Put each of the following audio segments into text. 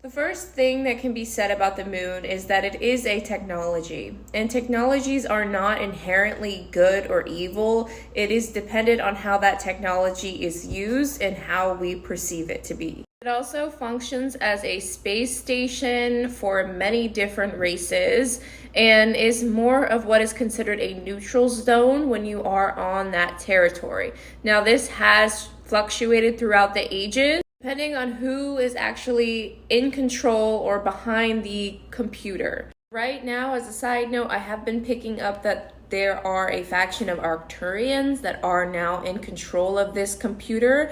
The first thing that can be said about the moon is that it is a technology, and technologies are not inherently good or evil. It is dependent on how that technology is used and how we perceive it to be. It also functions as a space station for many different races and is more of what is considered a neutral zone when you are on that territory. Now, this has fluctuated throughout the ages, depending on who is actually in control or behind the computer. Right now, as a side note, I have been picking up that there are a faction of Arcturians that are now in control of this computer.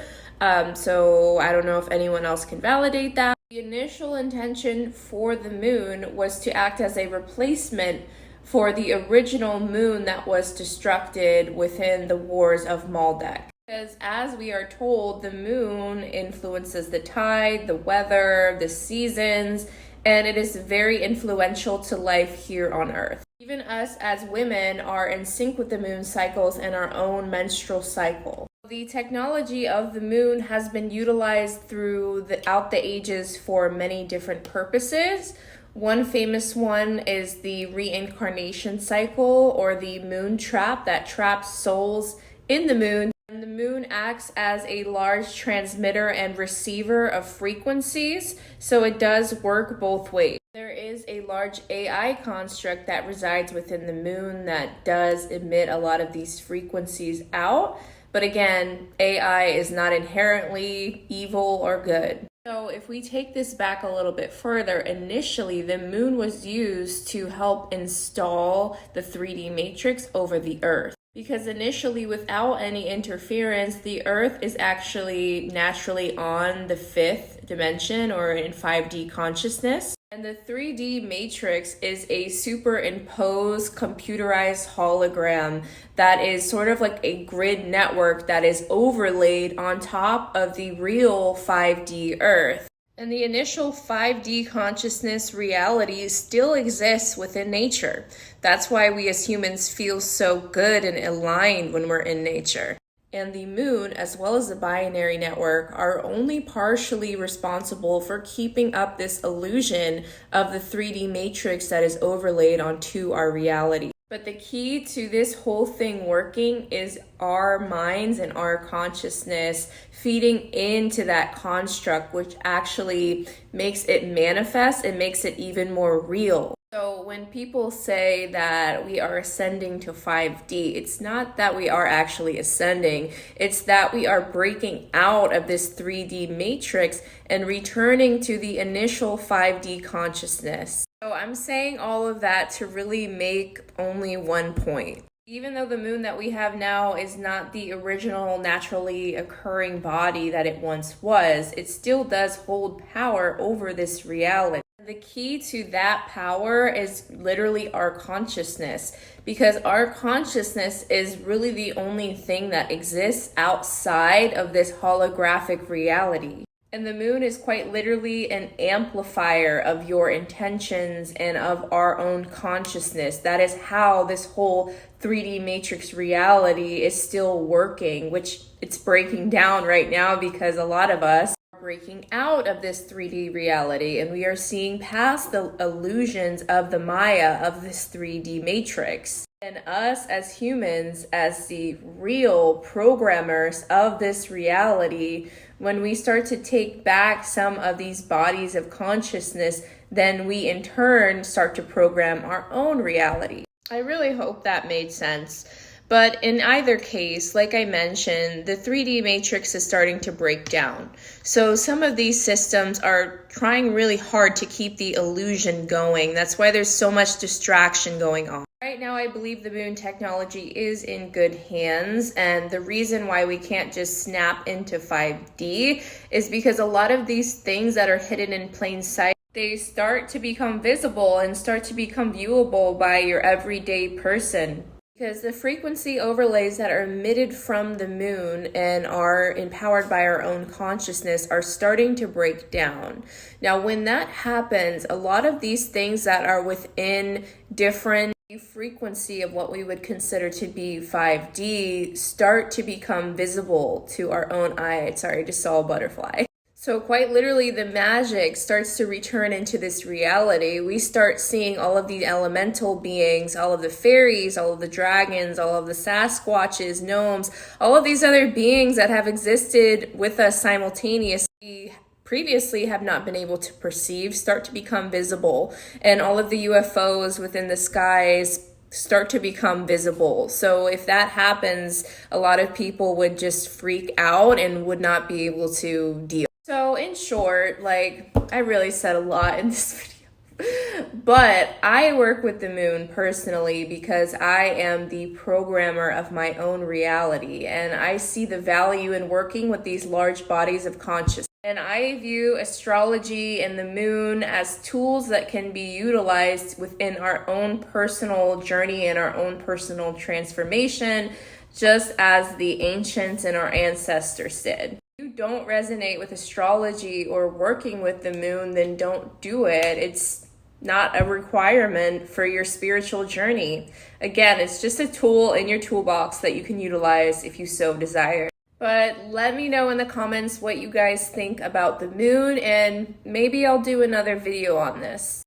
So I don't know if anyone else can validate that. The initial intention for the moon was to act as a replacement for the original moon that was destructed within the wars of Malbec. Because as we are told, the moon influences the tide, the weather, the seasons, and it is very influential to life here on Earth. Even us as women are in sync with the moon cycles and our own menstrual cycle. The technology of the moon has been utilized throughout the ages for many different purposes. One famous one is the reincarnation cycle, or the moon trap that traps souls in the moon. And the moon acts as a large transmitter and receiver of frequencies, so it does work both ways. There is a large AI construct that resides within the moon that does emit a lot of these frequencies out. But again, AI is not inherently evil or good. So if we take this back a little bit further, initially the moon was used to help install the 3D matrix over the Earth. Because initially, without any interference, the Earth is actually naturally on the fifth dimension, or in 5D consciousness. And the 3D matrix is a superimposed computerized hologram that is sort of like a grid network that is overlaid on top of the real 5D Earth. And the initial 5D consciousness reality still exists within nature. That's why we as humans feel so good and aligned when we're in nature. And the moon, as well as the binary network, are only partially responsible for keeping up this illusion of the 3D matrix that is overlaid onto our reality. But the key to this whole thing working is our minds and our consciousness feeding into that construct, which actually makes it manifest and makes it even more real. So when people say that we are ascending to 5D, it's not that we are actually ascending, it's that we are breaking out of this 3D matrix and returning to the initial 5D consciousness. So I'm saying all of that to really make only one point. Even though the moon that we have now is not the original naturally occurring body that it once was, it still does hold power over this reality. The key to that power is literally our consciousness, because our consciousness is really the only thing that exists outside of this holographic reality. And the moon is quite literally an amplifier of your intentions and of our own consciousness. That is how this whole 3D matrix reality is still working, which it's breaking down right now because a lot of us are breaking out of this 3D reality and we are seeing past the illusions of the Maya of this 3D matrix. And us as humans, as the real programmers of this reality, when we start to take back some of these bodies of consciousness, then we in turn start to program our own reality. I really hope that made sense. But in either case, like I mentioned, the 3D matrix is starting to break down. So some of these systems are trying really hard to keep the illusion going. That's why there's so much distraction going on. Right now, I believe the moon technology is in good hands, and the reason why we can't just snap into 5D is because a lot of these things that are hidden in plain sight, they start to become visible and start to become viewable by your everyday person. Because the frequency overlays that are emitted from the moon and are empowered by our own consciousness are starting to break down. Now, when that happens, a lot of these things that are within different frequency of what we would consider to be 5D start to become visible to our own eye. Sorry, I just saw a butterfly. So quite literally, the magic starts to return into this reality. We start seeing all of the elemental beings, all of the fairies, all of the dragons, all of the Sasquatches, gnomes, all of these other beings that have existed with us simultaneously previously have not been able to perceive start to become visible, and all of the UFOs within the skies start to become visible. So if that happens, a lot of people would just freak out and would not be able to deal. So in short, like, I really said a lot in this video, but I work with the moon personally because I am the programmer of my own reality, and I see the value in working with these large bodies of consciousness. And I view astrology and the moon as tools that can be utilized within our own personal journey and our own personal transformation, just as the ancients and our ancestors did. If you don't resonate with astrology or working with the moon, then don't do it. It's not a requirement for your spiritual journey. Again, it's just a tool in your toolbox that you can utilize if you so desire. But let me know in the comments what you guys think about the moon, and maybe I'll do another video on this.